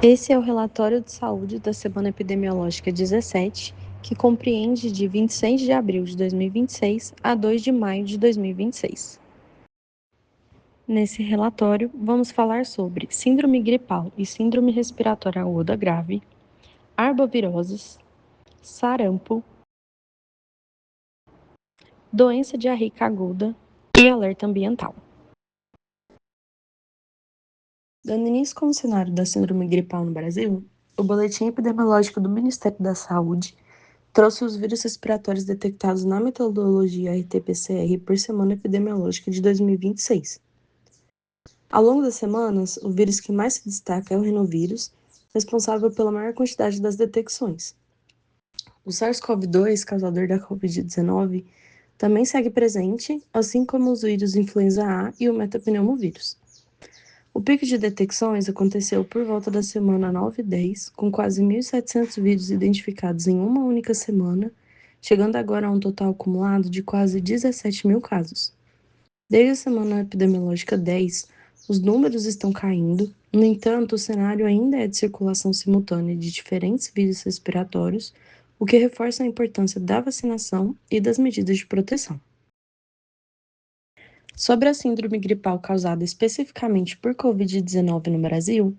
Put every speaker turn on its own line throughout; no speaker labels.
Esse é o relatório de saúde da semana epidemiológica 17, que compreende de 26 de abril de 2026 a 2 de maio de 2026. Nesse relatório, vamos falar sobre síndrome gripal e síndrome respiratória aguda grave, arboviroses, sarampo, doença diarreica aguda e alerta ambiental. Dando início com o cenário da síndrome gripal no Brasil, o boletim epidemiológico do Ministério da Saúde trouxe os vírus respiratórios detectados na metodologia RT-PCR por semana epidemiológica de 2026. Ao longo das semanas, o vírus que mais se destaca é o rinovírus, responsável pela maior quantidade das detecções. O SARS-CoV-2, causador da Covid-19, também segue presente, assim como os vírus influenza A e o metapneumovírus. O pico de detecções aconteceu por volta da semana 9 e 10, com quase 1.700 vírus identificados em uma única semana, chegando agora a um total acumulado de quase 17 mil casos. Desde a semana epidemiológica 10, os números estão caindo, no entanto, o cenário ainda é de circulação simultânea de diferentes vírus respiratórios, o que reforça a importância da vacinação e das medidas de proteção. Sobre a síndrome gripal causada especificamente por Covid-19 no Brasil,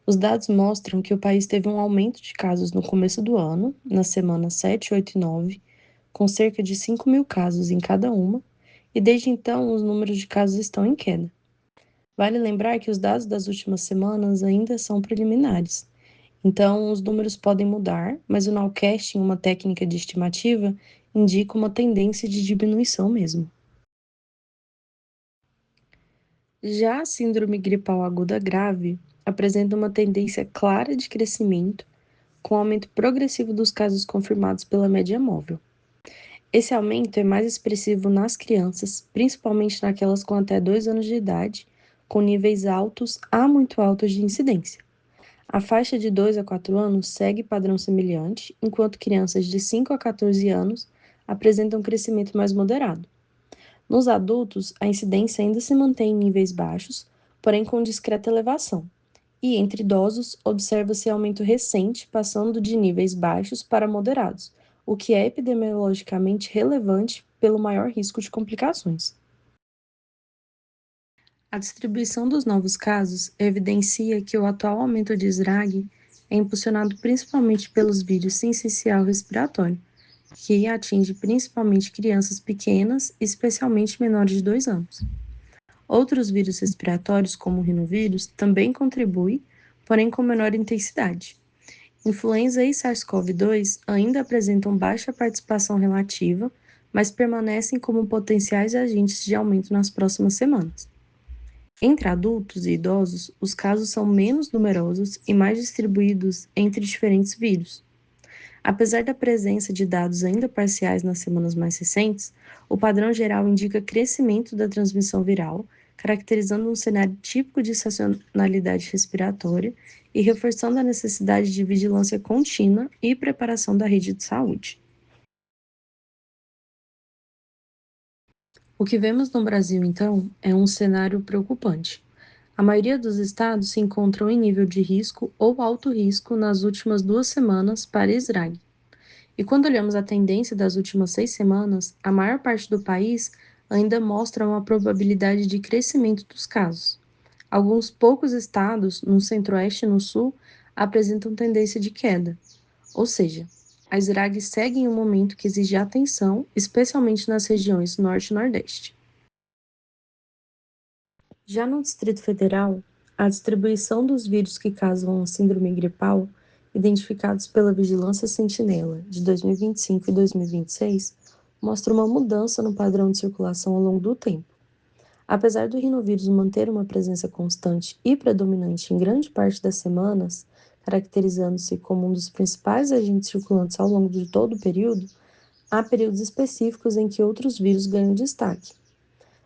os dados mostram que o país teve um aumento de casos no começo do ano, nas semanas 7, 8 e 9, com cerca de 5 mil casos em cada uma, e desde então os números de casos estão em queda. Vale lembrar que os dados das últimas semanas ainda são preliminares, então os números podem mudar, mas o nowcasting, uma técnica de estimativa, indica uma tendência de diminuição mesmo. Já a síndrome gripal aguda grave apresenta uma tendência clara de crescimento, com aumento progressivo dos casos confirmados pela média móvel. Esse aumento é mais expressivo nas crianças, principalmente naquelas com até 2 anos de idade, com níveis altos a muito altos de incidência. A faixa de 2 a 4 anos segue padrão semelhante, enquanto crianças de 5 a 14 anos apresentam crescimento mais moderado. Nos adultos, a incidência ainda se mantém em níveis baixos, porém com discreta elevação. E entre idosos, observa-se aumento recente, passando de níveis baixos para moderados, o que é epidemiologicamente relevante pelo maior risco de complicações. A distribuição dos novos casos evidencia que o atual aumento de SRAG é impulsionado principalmente pelos vírus sincicial respiratório, que atinge principalmente crianças pequenas, especialmente menores de 2 anos. Outros vírus respiratórios, como o rinovírus, também contribuem, porém com menor intensidade. Influenza e SARS-CoV-2 ainda apresentam baixa participação relativa, mas permanecem como potenciais agentes de aumento nas próximas semanas. Entre adultos e idosos, os casos são menos numerosos e mais distribuídos entre diferentes vírus. Apesar da presença de dados ainda parciais nas semanas mais recentes, o padrão geral indica crescimento da transmissão viral, caracterizando um cenário típico de sazonalidade respiratória e reforçando a necessidade de vigilância contínua e preparação da rede de saúde. O que vemos no Brasil, então, é um cenário preocupante. A maioria dos estados se encontram em nível de risco ou alto risco nas últimas 2 semanas para SRAG. E quando olhamos a tendência das últimas 6 semanas, a maior parte do país ainda mostra uma probabilidade de crescimento dos casos. Alguns poucos estados, no centro-oeste e no sul, apresentam tendência de queda. Ou seja, a SRAG segue em um momento que exige atenção, especialmente nas regiões norte e nordeste. Já no Distrito Federal, a distribuição dos vírus que causam a síndrome gripal, identificados pela Vigilância Sentinela de 2025 e 2026, mostra uma mudança no padrão de circulação ao longo do tempo. Apesar do rinovírus manter uma presença constante e predominante em grande parte das semanas, caracterizando-se como um dos principais agentes circulantes ao longo de todo o período, há períodos específicos em que outros vírus ganham destaque.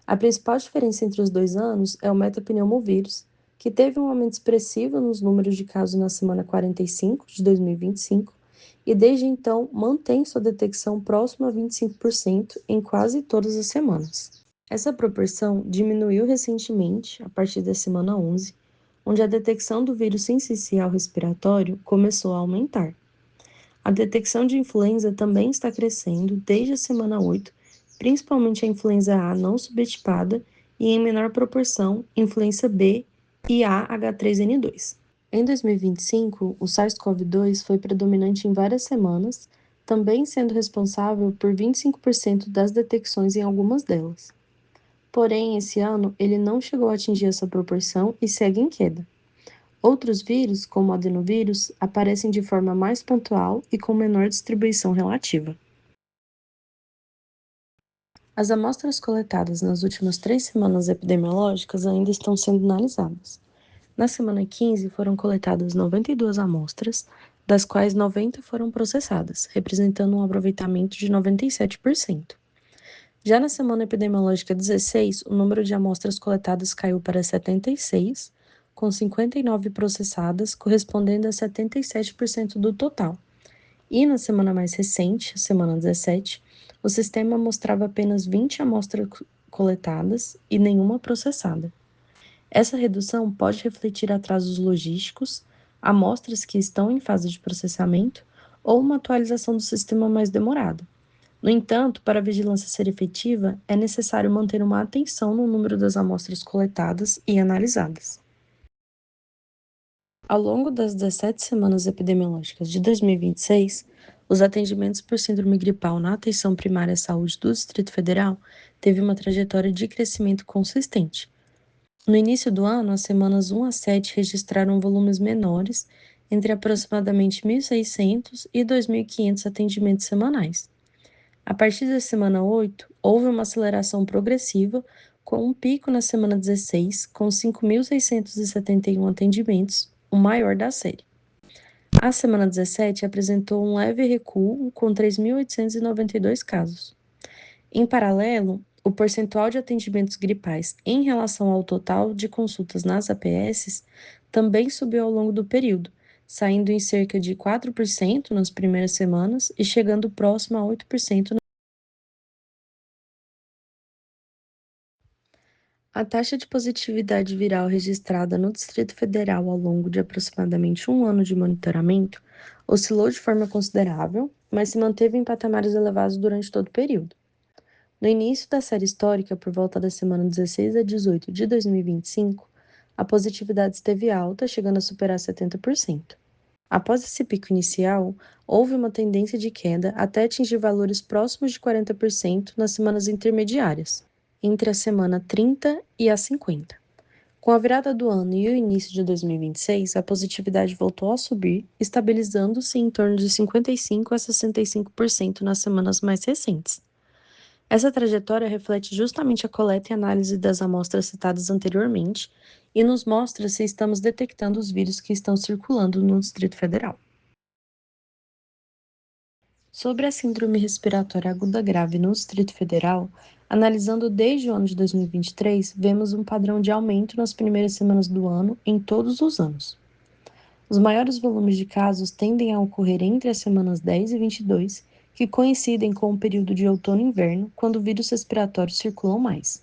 A principal diferença entre os 2 anos é o metapneumovírus, que teve um aumento expressivo nos números de casos na semana 45 de 2025 e desde então mantém sua detecção próxima a 25% em quase todas as semanas. Essa proporção diminuiu recentemente, a partir da semana 11, onde a detecção do vírus sincicial respiratório começou a aumentar. A detecção de influenza também está crescendo desde a semana 8, principalmente a influenza A não subtipada e, em menor proporção, influenza B e a H3N2. Em 2025, o SARS-CoV-2 foi predominante em várias semanas, também sendo responsável por 25% das detecções em algumas delas. Porém, esse ano, ele não chegou a atingir essa proporção e segue em queda. Outros vírus, como o adenovírus, aparecem de forma mais pontual e com menor distribuição relativa. As amostras coletadas nas últimas 3 semanas epidemiológicas ainda estão sendo analisadas. Na semana 15, foram coletadas 92 amostras, das quais 90 foram processadas, representando um aproveitamento de 97%. Já na semana epidemiológica 16, o número de amostras coletadas caiu para 76, com 59 processadas, correspondendo a 77% do total. E na semana mais recente, a semana 17, o sistema mostrava apenas 20 amostras coletadas e nenhuma processada. Essa redução pode refletir atrasos logísticos, amostras que estão em fase de processamento ou uma atualização do sistema mais demorada. No entanto, para a vigilância ser efetiva, é necessário manter uma atenção no número das amostras coletadas e analisadas. Ao longo das 17 semanas epidemiológicas de 2026, os atendimentos por síndrome gripal na atenção primária à saúde do Distrito Federal teve uma trajetória de crescimento consistente. No início do ano, as semanas 1 a 7 registraram volumes menores, entre aproximadamente 1.600 e 2.500 atendimentos semanais. A partir da semana 8, houve uma aceleração progressiva, com um pico na semana 16, com 5.671 atendimentos, o maior da série. A semana 17 apresentou um leve recuo, com 3.892 casos. Em paralelo, o percentual de atendimentos gripais em relação ao total de consultas nas APSs também subiu ao longo do período, saindo em cerca de 4% nas primeiras semanas e chegando próximo a 8%. A taxa de positividade viral registrada no Distrito Federal ao longo de aproximadamente um ano de monitoramento oscilou de forma considerável, mas se manteve em patamares elevados durante todo o período. No início da série histórica, por volta da semana 16 a 18 de 2025, a positividade esteve alta, chegando a superar 70%. Após esse pico inicial, houve uma tendência de queda até atingir valores próximos de 40% nas semanas intermediárias, entre a semana 30 e a 50. Com a virada do ano e o início de 2026, a positividade voltou a subir, estabilizando-se em torno de 55 a 65% nas semanas mais recentes. Essa trajetória reflete justamente a coleta e análise das amostras citadas anteriormente e nos mostra se estamos detectando os vírus que estão circulando no Distrito Federal. Sobre a síndrome respiratória aguda grave no Distrito Federal, analisando desde o ano de 2023, vemos um padrão de aumento nas primeiras semanas do ano em todos os anos. Os maiores volumes de casos tendem a ocorrer entre as semanas 10 e 22, que coincidem com o período de outono e inverno, quando vírus respiratórios circulam mais.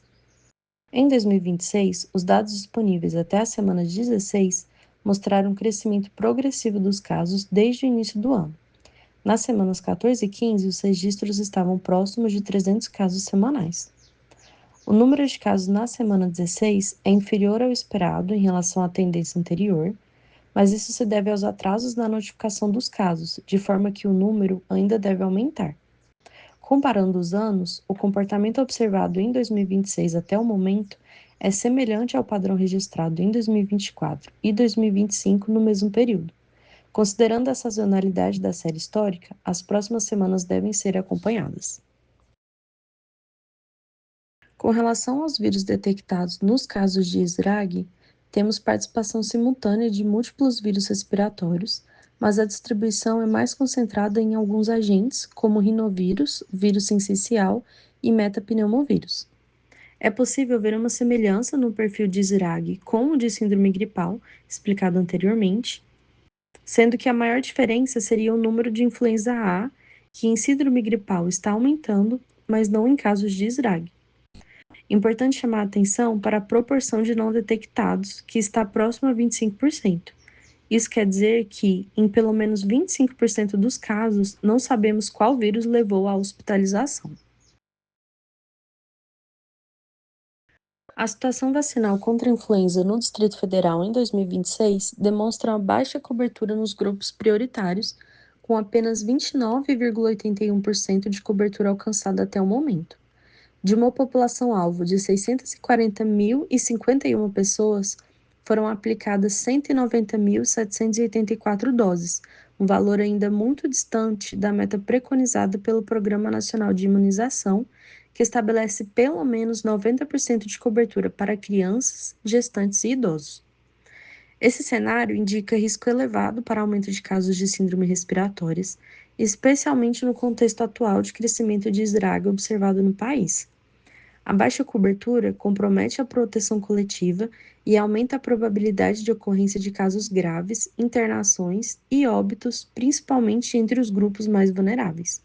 Em 2026, os dados disponíveis até a semana 16 mostraram um crescimento progressivo dos casos desde o início do ano. Nas semanas 14 e 15, os registros estavam próximos de 300 casos semanais. O número de casos na semana 16 é inferior ao esperado em relação à tendência anterior, mas isso se deve aos atrasos na notificação dos casos, de forma que o número ainda deve aumentar. Comparando os anos, o comportamento observado em 2026 até o momento é semelhante ao padrão registrado em 2024 e 2025 no mesmo período. Considerando a sazonalidade da série histórica, as próximas semanas devem ser acompanhadas. Com relação aos vírus detectados nos casos de SRAG, temos participação simultânea de múltiplos vírus respiratórios, mas a distribuição é mais concentrada em alguns agentes, como rinovírus, vírus sincicial e metapneumovírus. É possível ver uma semelhança no perfil de SRAG com o de síndrome gripal, explicado anteriormente, sendo que a maior diferença seria o número de influenza A, que em síndrome gripal está aumentando, mas não em casos de SRAG. Importante chamar a atenção para a proporção de não detectados, que está próxima a 25%. Isso quer dizer que, em pelo menos 25% dos casos, não sabemos qual vírus levou à hospitalização. A situação vacinal contra a influenza no Distrito Federal em 2026 demonstra uma baixa cobertura nos grupos prioritários, com apenas 29,81% de cobertura alcançada até o momento. De uma população-alvo de 640.051 pessoas, foram aplicadas 190.784 doses, um valor ainda muito distante da meta preconizada pelo Programa Nacional de Imunização, que estabelece pelo menos 90% de cobertura para crianças, gestantes e idosos. Esse cenário indica risco elevado para aumento de casos de síndrome respiratórias, especialmente no contexto atual de crescimento de esraga observado no país. A baixa cobertura compromete a proteção coletiva e aumenta a probabilidade de ocorrência de casos graves, internações e óbitos, principalmente entre os grupos mais vulneráveis.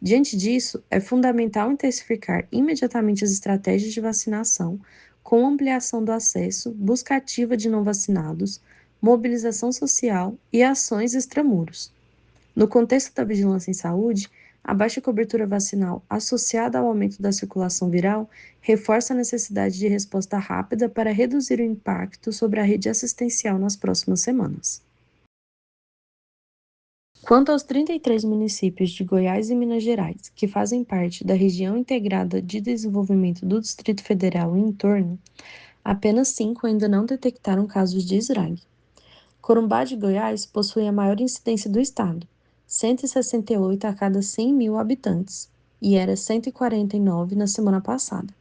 Diante disso, é fundamental intensificar imediatamente as estratégias de vacinação, com ampliação do acesso, busca ativa de não vacinados, mobilização social e ações extramuros. No contexto da vigilância em saúde, a baixa cobertura vacinal associada ao aumento da circulação viral reforça a necessidade de resposta rápida para reduzir o impacto sobre a rede assistencial nas próximas semanas. Quanto aos 33 municípios de Goiás e Minas Gerais, que fazem parte da região integrada de desenvolvimento do Distrito Federal e entorno, apenas 5 ainda não detectaram casos de esrague. Corumbá de Goiás possui a maior incidência do estado, 168 a cada 100 mil habitantes, e era 149 na semana passada.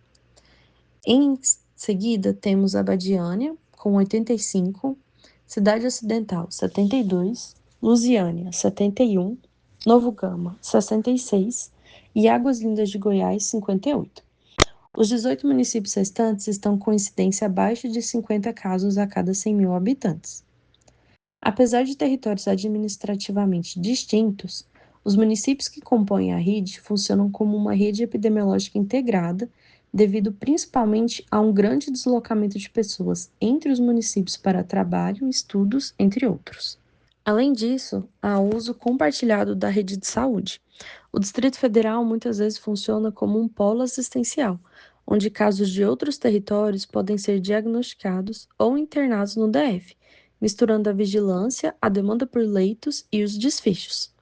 Em seguida, temos Abadiânia, com 85, Cidade Ocidental, 72, Lusiânia, 71, Novo Gama, 66 e Águas Lindas de Goiás, 58. Os 18 municípios restantes estão com incidência abaixo de 50 casos a cada 100 mil habitantes. Apesar de territórios administrativamente distintos, os municípios que compõem a rede funcionam como uma rede epidemiológica integrada, devido principalmente a um grande deslocamento de pessoas entre os municípios para trabalho, estudos, entre outros. Além disso, há uso compartilhado da rede de saúde. O Distrito Federal muitas vezes funciona como um polo assistencial, onde casos de outros territórios podem ser diagnosticados ou internados no DF, misturando a vigilância, a demanda por leitos e os desfechos.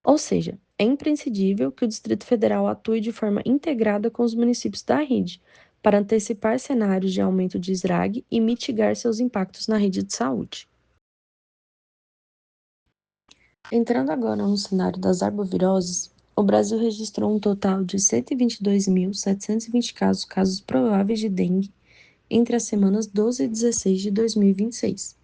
Ou seja, é imprescindível que o Distrito Federal atue de forma integrada com os municípios da rede, para antecipar cenários de aumento de esrague e mitigar seus impactos na rede de saúde. Entrando agora no cenário das arboviroses, o Brasil registrou um total de 122.720 casos prováveis de dengue entre as semanas 12 e 16 de 2026.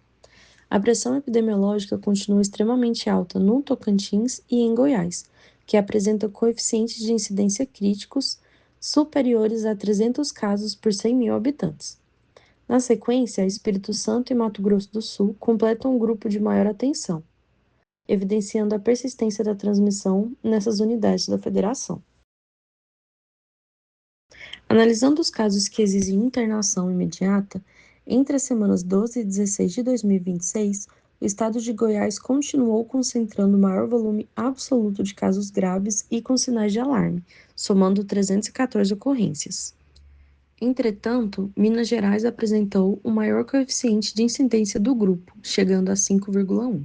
A pressão epidemiológica continua extremamente alta no Tocantins e em Goiás, que apresenta coeficientes de incidência críticos superiores a 300 casos por 100 mil habitantes. Na sequência, Espírito Santo e Mato Grosso do Sul completam um grupo de maior atenção, evidenciando a persistência da transmissão nessas unidades da federação. Analisando os casos que exigem internação imediata, entre as semanas 12 e 16 de 2026, o estado de Goiás continuou concentrando o maior volume absoluto de casos graves e com sinais de alarme, somando 314 ocorrências. Entretanto, Minas Gerais apresentou o maior coeficiente de incidência do grupo, chegando a 5,1.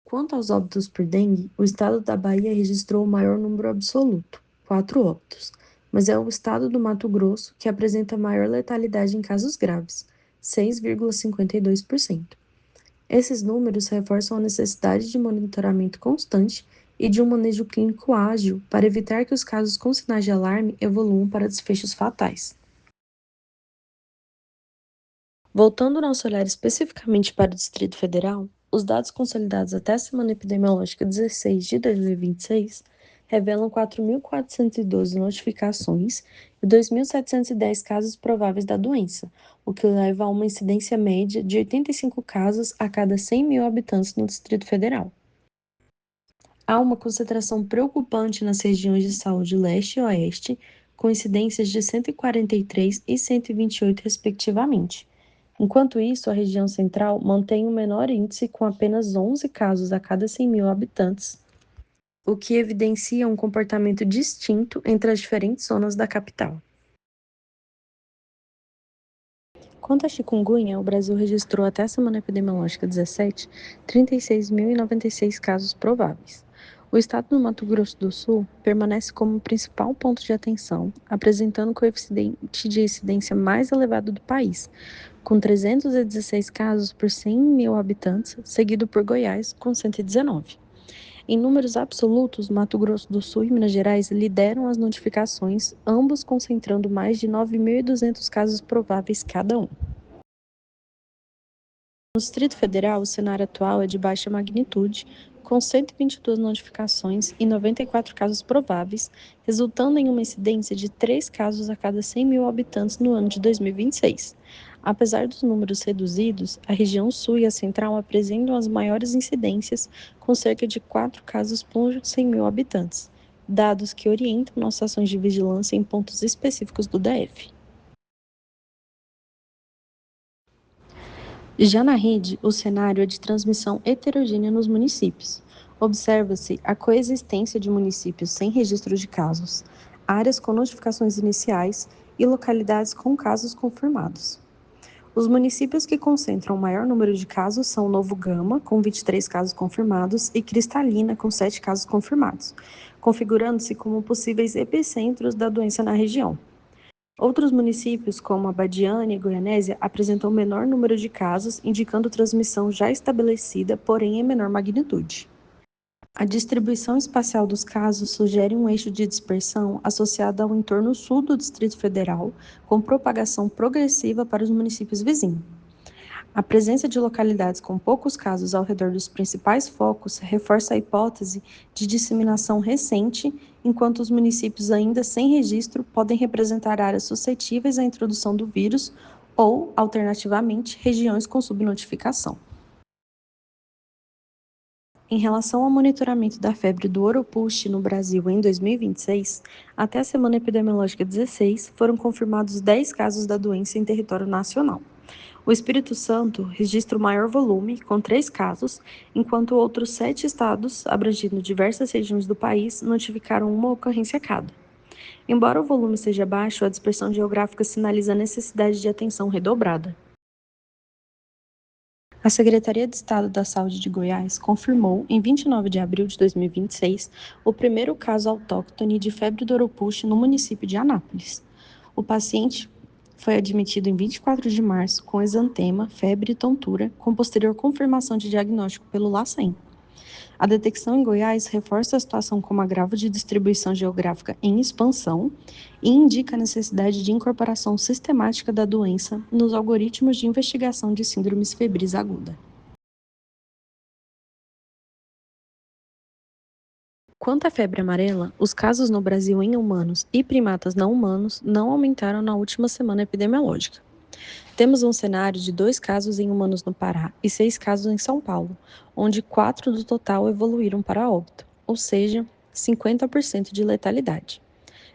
Quanto aos óbitos por dengue, o estado da Bahia registrou o maior número absoluto, 4 óbitos, mas é o estado do Mato Grosso que apresenta maior letalidade em casos graves, 6,52%. Esses números reforçam a necessidade de monitoramento constante e de um manejo clínico ágil para evitar que os casos com sinais de alarme evoluam para desfechos fatais. Voltando o nosso olhar especificamente para o Distrito Federal, os dados consolidados até a semana epidemiológica 16 de 2026 revelam 4.412 notificações e 2.710 casos prováveis da doença, o que leva a uma incidência média de 85 casos a cada 100 mil habitantes no Distrito Federal. Há uma concentração preocupante nas regiões de saúde leste e oeste, com incidências de 143 e 128, respectivamente. Enquanto isso, a região central mantém o menor índice, com apenas 11 casos a cada 100 mil habitantes, o que evidencia um comportamento distinto entre as diferentes zonas da capital. Quanto à chikungunya, o Brasil registrou até a semana epidemiológica 17, 36.096 casos prováveis. O estado do Mato Grosso do Sul permanece como o principal ponto de atenção, apresentando o coeficiente de incidência mais elevado do país, com 316 casos por 100 mil habitantes, seguido por Goiás, com 119. Em números absolutos, Mato Grosso do Sul e Minas Gerais lideram as notificações, ambos concentrando mais de 9.200 casos prováveis cada um. No Distrito Federal, o cenário atual é de baixa magnitude, com 122 notificações e 94 casos prováveis, resultando em uma incidência de 3 casos a cada 100 mil habitantes no ano de 2026. Apesar dos números reduzidos, a região sul e a central apresentam as maiores incidências, com cerca de 4 casos por 100 mil habitantes, dados que orientam nossas ações de vigilância em pontos específicos do DF. Já na rede, o cenário é de transmissão heterogênea nos municípios. Observa-se a coexistência de municípios sem registro de casos, áreas com notificações iniciais e localidades com casos confirmados. Os municípios que concentram o maior número de casos são Novo Gama, com 23 casos confirmados, e Cristalina, com 7 casos confirmados, configurando-se como possíveis epicentros da doença na região. Outros municípios, como Abadiânia e Goianésia, apresentam menor número de casos, indicando transmissão já estabelecida, porém em menor magnitude. A distribuição espacial dos casos sugere um eixo de dispersão associado ao entorno sul do Distrito Federal, com propagação progressiva para os municípios vizinhos. A presença de localidades com poucos casos ao redor dos principais focos reforça a hipótese de disseminação recente, enquanto os municípios ainda sem registro podem representar áreas suscetíveis à introdução do vírus ou, alternativamente, regiões com subnotificação. Em relação ao monitoramento da febre do Oropouche no Brasil em 2026, até a semana epidemiológica 16, foram confirmados 10 casos da doença em território nacional. O Espírito Santo registra o maior volume, com 3 casos, enquanto outros 7 estados, abrangindo diversas regiões do país, notificaram uma ocorrência cada. Embora o volume seja baixo, a dispersão geográfica sinaliza a necessidade de atenção redobrada. A Secretaria de Estado da Saúde de Goiás confirmou, em 29 de abril de 2026, o primeiro caso autóctone de febre do Oropouche no município de Anápolis. O paciente foi admitido em 24 de março com exantema, febre e tontura, com posterior confirmação de diagnóstico pelo LACEN. A detecção em Goiás reforça a situação como agravo de distribuição geográfica em expansão e indica a necessidade de incorporação sistemática da doença nos algoritmos de investigação de síndromes febris aguda. Quanto à febre amarela, os casos no Brasil em humanos e primatas não humanos não aumentaram na última semana epidemiológica. Temos um cenário de 2 casos em humanos no Pará e 6 casos em São Paulo, onde 4 do total evoluíram para óbito, ou seja, 50% de letalidade.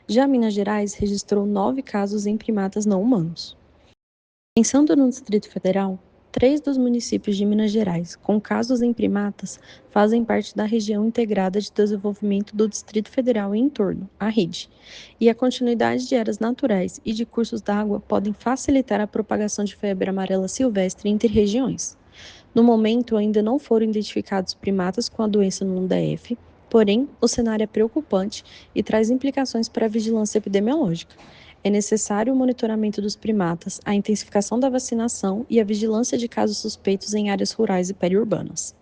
Já Minas Gerais registrou 9 casos em primatas não humanos. Pensando no Distrito Federal, 3 dos municípios de Minas Gerais com casos em primatas fazem parte da região integrada de desenvolvimento do Distrito Federal e entorno, a REDE, e a continuidade de áreas naturais e de cursos d'água podem facilitar a propagação de febre amarela silvestre entre regiões. No momento, ainda não foram identificados primatas com a doença no DF, porém, o cenário é preocupante e traz implicações para a vigilância epidemiológica. É necessário o monitoramento dos primatas, a intensificação da vacinação e a vigilância de casos suspeitos em áreas rurais e periurbanas.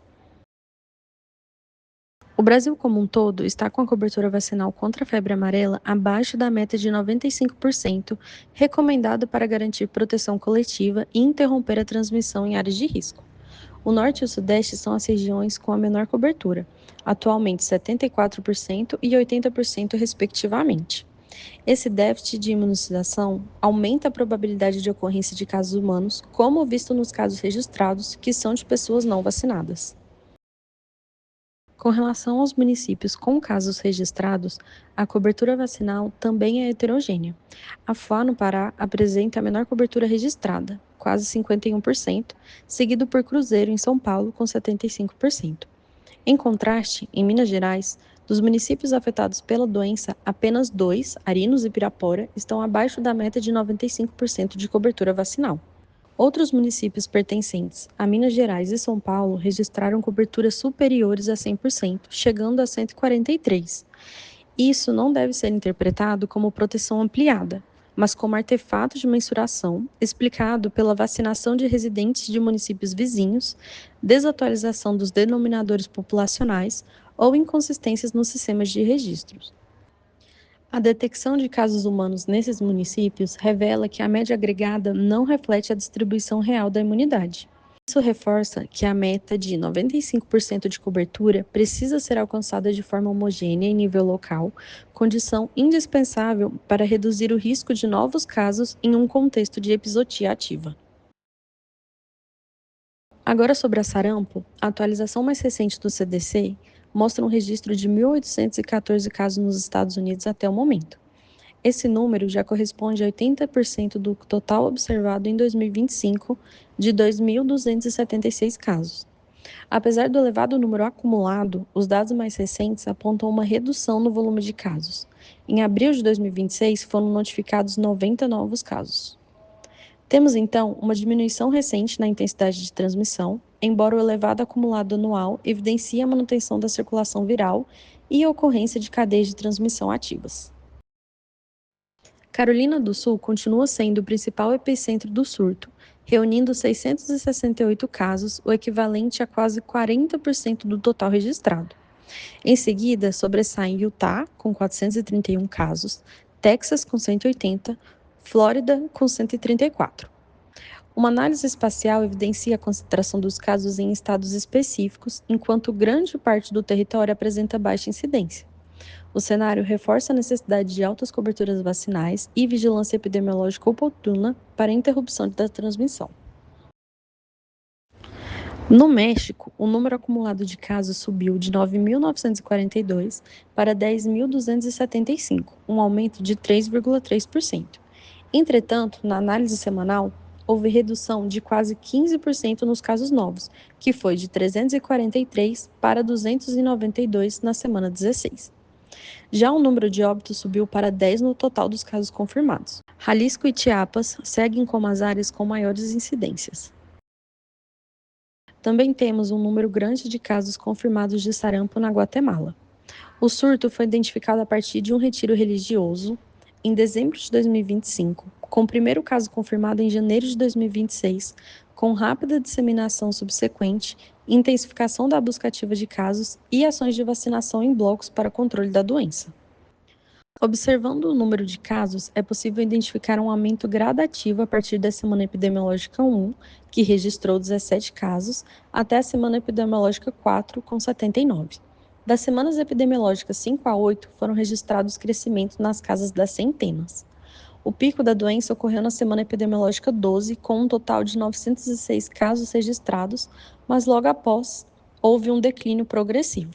O Brasil como um todo está com a cobertura vacinal contra a febre amarela abaixo da meta de 95%, recomendada para garantir proteção coletiva e interromper a transmissão em áreas de risco. O norte e o sudeste são as regiões com a menor cobertura, atualmente 74% e 80% respectivamente. Esse déficit de imunização aumenta a probabilidade de ocorrência de casos humanos, como visto nos casos registrados, que são de pessoas não vacinadas. Com relação aos municípios com casos registrados, a cobertura vacinal também é heterogênea. A FA no Pará apresenta a menor cobertura registrada, quase 51%, seguido por Cruzeiro em São Paulo com 75%. Em contraste, em Minas Gerais, dos municípios afetados pela doença, apenas 2, Arinos e Pirapora, estão abaixo da meta de 95% de cobertura vacinal. Outros municípios pertencentes a Minas Gerais e São Paulo registraram coberturas superiores a 100%, chegando a 143%. Isso não deve ser interpretado como proteção ampliada, mas como artefato de mensuração explicado pela vacinação de residentes de municípios vizinhos, desatualização dos denominadores populacionais ou inconsistências nos sistemas de registros. A detecção de casos humanos nesses municípios revela que a média agregada não reflete a distribuição real da imunidade. Isso reforça que a meta de 95% de cobertura precisa ser alcançada de forma homogênea em nível local, condição indispensável para reduzir o risco de novos casos em um contexto de epizootia ativa. Agora sobre a sarampo, a atualização mais recente do CDC mostra um registro de 1.814 casos nos Estados Unidos até o momento. Esse número já corresponde a 80% do total observado em 2025, de 2.276 casos. Apesar do elevado número acumulado, os dados mais recentes apontam uma redução no volume de casos. Em abril de 2026, foram notificados 90 novos casos. Temos, então, uma diminuição recente na intensidade de transmissão, embora o elevado acumulado anual evidencie a manutenção da circulação viral e a ocorrência de cadeias de transmissão ativas. Carolina do Sul continua sendo o principal epicentro do surto, reunindo 668 casos, o equivalente a quase 40% do total registrado. Em seguida, sobressaem Utah, com 431 casos, Texas, com 180, Flórida, com 134. Uma análise espacial evidencia a concentração dos casos em estados específicos, enquanto grande parte do território apresenta baixa incidência. O cenário reforça a necessidade de altas coberturas vacinais e vigilância epidemiológica oportuna para a interrupção da transmissão. No México, o número acumulado de casos subiu de 9.942 para 10.275, um aumento de 3,3%. Entretanto, na análise semanal, houve redução de quase 15% nos casos novos, que foi de 343 para 292 na semana 16. Já o número de óbitos subiu para 10 no total dos casos confirmados. Jalisco e Chiapas seguem como as áreas com maiores incidências. Também temos um número grande de casos confirmados de sarampo na Guatemala. O surto foi identificado a partir de um retiro religioso em dezembro de 2025, com o primeiro caso confirmado em janeiro de 2026, com rápida disseminação subsequente, intensificação da busca ativa de casos e ações de vacinação em blocos para controle da doença. Observando o número de casos, é possível identificar um aumento gradativo a partir da semana epidemiológica 1, que registrou 17 casos, até a semana epidemiológica 4, com 79. Das semanas epidemiológicas 5 a 8, foram registrados crescimentos nas casas das centenas. O pico da doença ocorreu na semana epidemiológica 12, com um total de 906 casos registrados, mas logo após houve um declínio progressivo.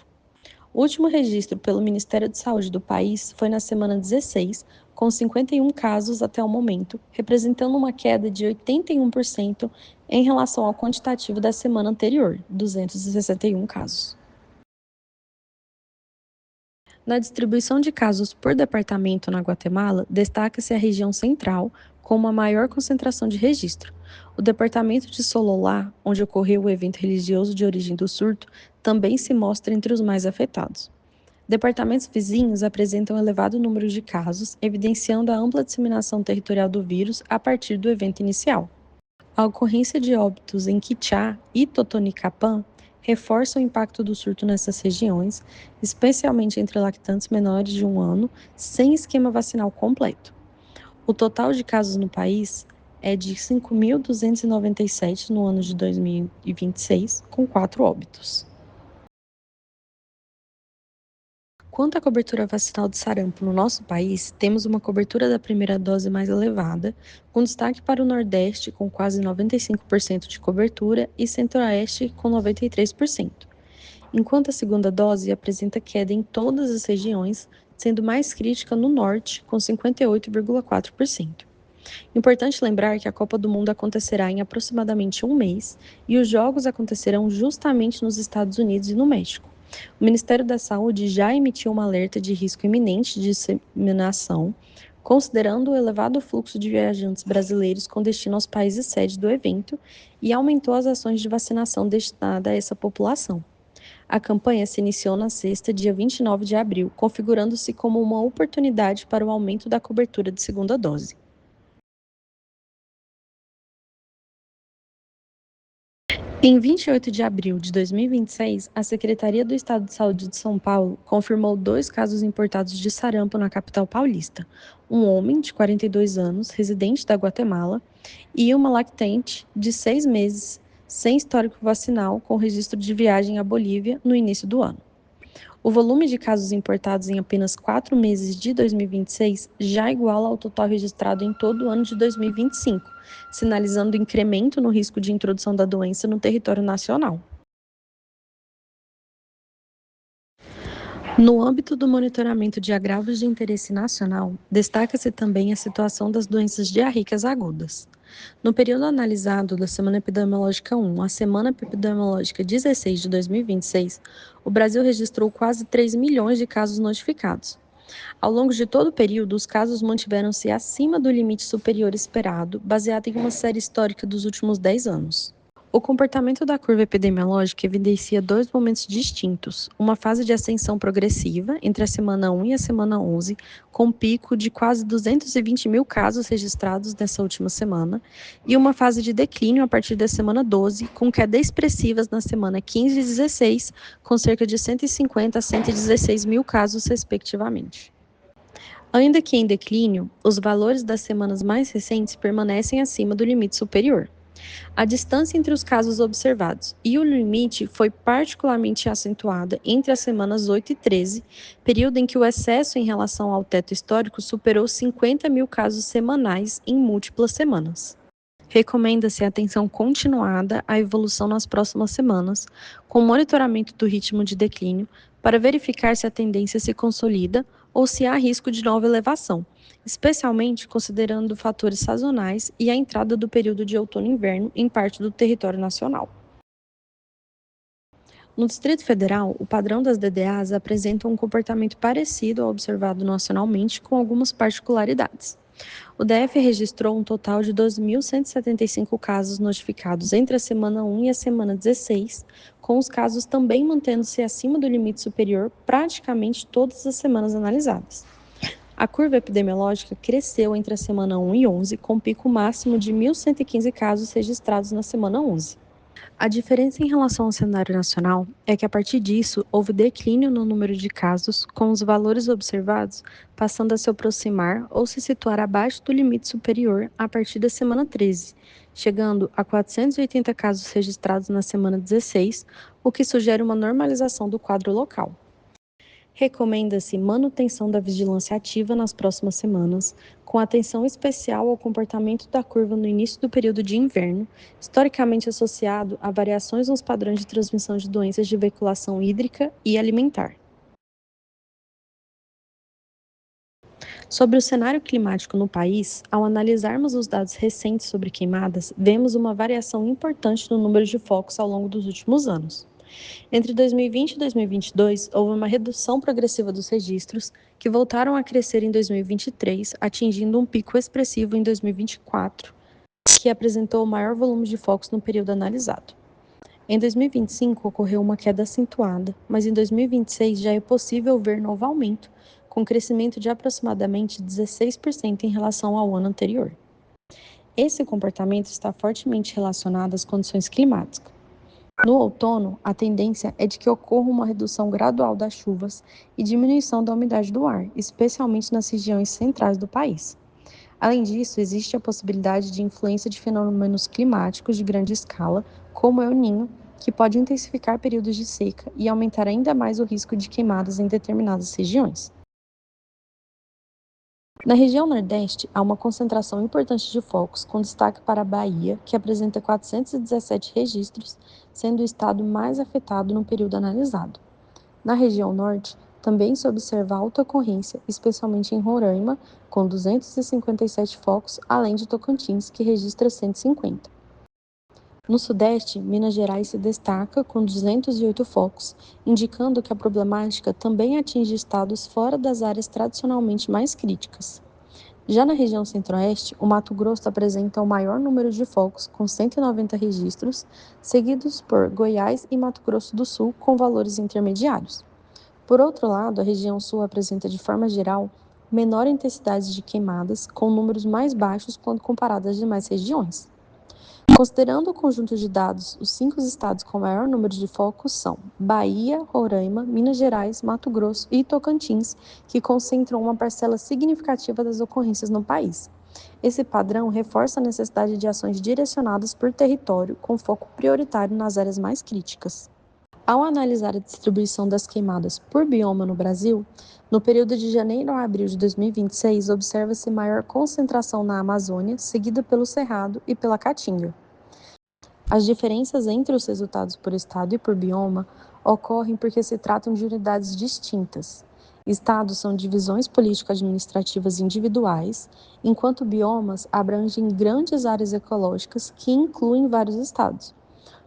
O último registro pelo Ministério de Saúde do país foi na semana 16, com 51 casos até o momento, representando uma queda de 81% em relação ao quantitativo da semana anterior, 261 casos. Na distribuição de casos por departamento na Guatemala, destaca-se a região central, com uma maior concentração de registro. O departamento de Sololá, onde ocorreu o evento religioso de origem do surto, também se mostra entre os mais afetados. Departamentos vizinhos apresentam elevado número de casos, evidenciando a ampla disseminação territorial do vírus a partir do evento inicial. A ocorrência de óbitos em Quichá e Totonicapã reforça o impacto do surto nessas regiões, especialmente entre lactantes menores de 1 ano, sem esquema vacinal completo. O total de casos no país é de 5.297 no ano de 2026, com 4 óbitos. Quanto à cobertura vacinal de sarampo no nosso país, temos uma cobertura da primeira dose mais elevada, com destaque para o Nordeste, com quase 95% de cobertura, e Centro-Oeste, com 93%. enquanto a segunda dose apresenta queda em todas as regiões, sendo mais crítica no norte, com 58,4%. Importante lembrar que a Copa do Mundo acontecerá em aproximadamente um mês e os jogos acontecerão justamente nos Estados Unidos e no México. O Ministério da Saúde já emitiu um alerta de risco iminente de disseminação, considerando o elevado fluxo de viajantes brasileiros com destino aos países sede do evento, e aumentou as ações de vacinação destinadas a essa população. A campanha se iniciou na sexta, dia 29 de abril, configurando-se como uma oportunidade para o aumento da cobertura de segunda dose. Em 28 de abril de 2026, a Secretaria do Estado de Saúde de São Paulo confirmou 2 casos importados de sarampo na capital paulista: um homem de 42 anos, residente da Guatemala, e uma lactente de 6 meses, sem histórico vacinal, com registro de viagem à Bolívia no início do ano. O volume de casos importados em apenas 4 meses de 2026 já iguala ao total registrado em todo o ano de 2025, sinalizando incremento no risco de introdução da doença no território nacional. No âmbito do monitoramento de agravos de interesse nacional, destaca-se também a situação das doenças diarreicas agudas. No período analisado da Semana Epidemiológica 1 à Semana Epidemiológica 16 de 2026, o Brasil registrou quase 3 milhões de casos notificados. Ao longo de todo o período, os casos mantiveram-se acima do limite superior esperado, baseado em uma série histórica dos últimos 10 anos. O comportamento da curva epidemiológica evidencia 2 momentos distintos: uma fase de ascensão progressiva entre a semana 1 e a semana 11, com um pico de quase 220 mil casos registrados nessa última semana, e uma fase de declínio a partir da semana 12, com quedas expressivas na semana 15 e 16, com cerca de 150 a 116 mil casos, respectivamente. Ainda que em declínio, os valores das semanas mais recentes permanecem acima do limite superior. A distância entre os casos observados e o limite foi particularmente acentuada entre as semanas 8 e 13, período em que o excesso em relação ao teto histórico superou 50 mil casos semanais em múltiplas semanas. Recomenda-se atenção continuada à evolução nas próximas semanas, com monitoramento do ritmo de declínio, para verificar se a tendência se consolida ou se há risco de nova elevação, especialmente considerando fatores sazonais e a entrada do período de outono e inverno em parte do território nacional. No Distrito Federal, o padrão das DDAs apresenta um comportamento parecido ao observado nacionalmente, com algumas particularidades. O DF registrou um total de 2.175 casos notificados entre a semana 1 e a semana 16, com os casos também mantendo-se acima do limite superior praticamente todas as semanas analisadas. A curva epidemiológica cresceu entre a semana 1 e 11, com pico máximo de 1.115 casos registrados na semana 11. A diferença em relação ao cenário nacional é que, a partir disso, houve declínio no número de casos, com os valores observados passando a se aproximar ou se situar abaixo do limite superior a partir da semana 13, chegando a 480 casos registrados na semana 16, o que sugere uma normalização do quadro local. Recomenda-se manutenção da vigilância ativa nas próximas semanas, com atenção especial ao comportamento da curva no início do período de inverno, historicamente associado a variações nos padrões de transmissão de doenças de veiculação hídrica e alimentar. Sobre o cenário climático no país, ao analisarmos os dados recentes sobre queimadas, vemos uma variação importante no número de focos ao longo dos últimos anos. Entre 2020 e 2022, houve uma redução progressiva dos registros, que voltaram a crescer em 2023, atingindo um pico expressivo em 2024, que apresentou o maior volume de focos no período analisado. Em 2025, ocorreu uma queda acentuada, mas em 2026 já é possível ver novo aumento, com crescimento de aproximadamente 16% em relação ao ano anterior. Esse comportamento está fortemente relacionado às condições climáticas. No outono, a tendência é de que ocorra uma redução gradual das chuvas e diminuição da umidade do ar, especialmente nas regiões centrais do país. Além disso, existe a possibilidade de influência de fenômenos climáticos de grande escala, como o El Niño, que pode intensificar períodos de seca e aumentar ainda mais o risco de queimadas em determinadas regiões. Na região Nordeste, há uma concentração importante de focos, com destaque para a Bahia, que apresenta 417 registros, sendo o estado mais afetado no período analisado. Na região Norte, também se observa alta ocorrência, especialmente em Roraima, com 257 focos, além de Tocantins, que registra 150. No Sudeste, Minas Gerais se destaca com 208 focos, indicando que a problemática também atinge estados fora das áreas tradicionalmente mais críticas. Já na região Centro-Oeste, o Mato Grosso apresenta o maior número de focos, com 190 registros, seguidos por Goiás e Mato Grosso do Sul, com valores intermediários. Por outro lado, a região Sul apresenta, de forma geral, menor intensidade de queimadas, com números mais baixos quando comparado às demais regiões. Considerando o conjunto de dados, os 5 estados com maior número de focos são Bahia, Roraima, Minas Gerais, Mato Grosso e Tocantins, que concentram uma parcela significativa das ocorrências no país. Esse padrão reforça a necessidade de ações direcionadas por território, com foco prioritário nas áreas mais críticas. Ao analisar a distribuição das queimadas por bioma no Brasil, no período de janeiro a abril de 2026, observa-se maior concentração na Amazônia, seguida pelo Cerrado e pela Caatinga. As diferenças entre os resultados por estado e por bioma ocorrem porque se tratam de unidades distintas. Estados são divisões político-administrativas individuais, enquanto biomas abrangem grandes áreas ecológicas que incluem vários estados.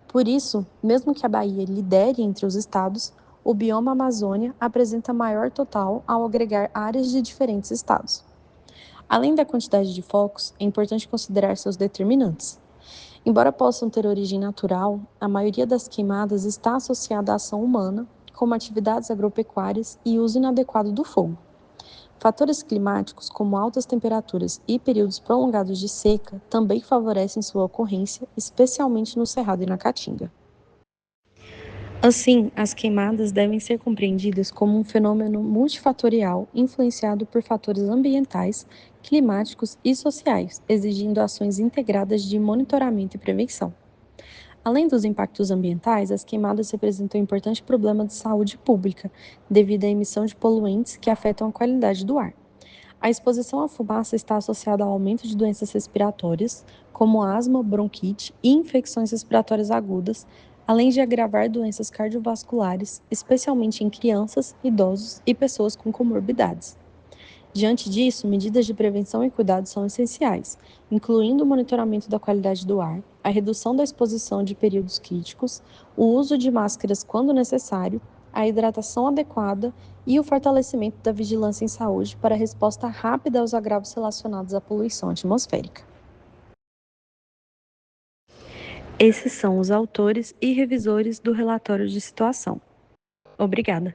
Por isso, mesmo que a Bahia lidere entre os estados, o bioma Amazônia apresenta maior total ao agregar áreas de diferentes estados. Além da quantidade de focos, é importante considerar seus determinantes. Embora possam ter origem natural, a maioria das queimadas está associada à ação humana, como atividades agropecuárias e uso inadequado do fogo. Fatores climáticos, como altas temperaturas e períodos prolongados de seca, também favorecem sua ocorrência, especialmente no Cerrado e na Caatinga. Assim, as queimadas devem ser compreendidas como um fenômeno multifatorial influenciado por fatores ambientais, climáticos e sociais, exigindo ações integradas de monitoramento e prevenção. Além dos impactos ambientais, as queimadas representam um importante problema de saúde pública, devido à emissão de poluentes que afetam a qualidade do ar. A exposição à fumaça está associada ao aumento de doenças respiratórias, como asma, bronquite e infecções respiratórias agudas, além de agravar doenças cardiovasculares, especialmente em crianças, idosos e pessoas com comorbidades. Diante disso, medidas de prevenção e cuidado são essenciais, incluindo o monitoramento da qualidade do ar, a redução da exposição de períodos críticos, o uso de máscaras quando necessário, a hidratação adequada e o fortalecimento da vigilância em saúde para resposta rápida aos agravos relacionados à poluição atmosférica. Esses são os autores e revisores do relatório de situação. Obrigada.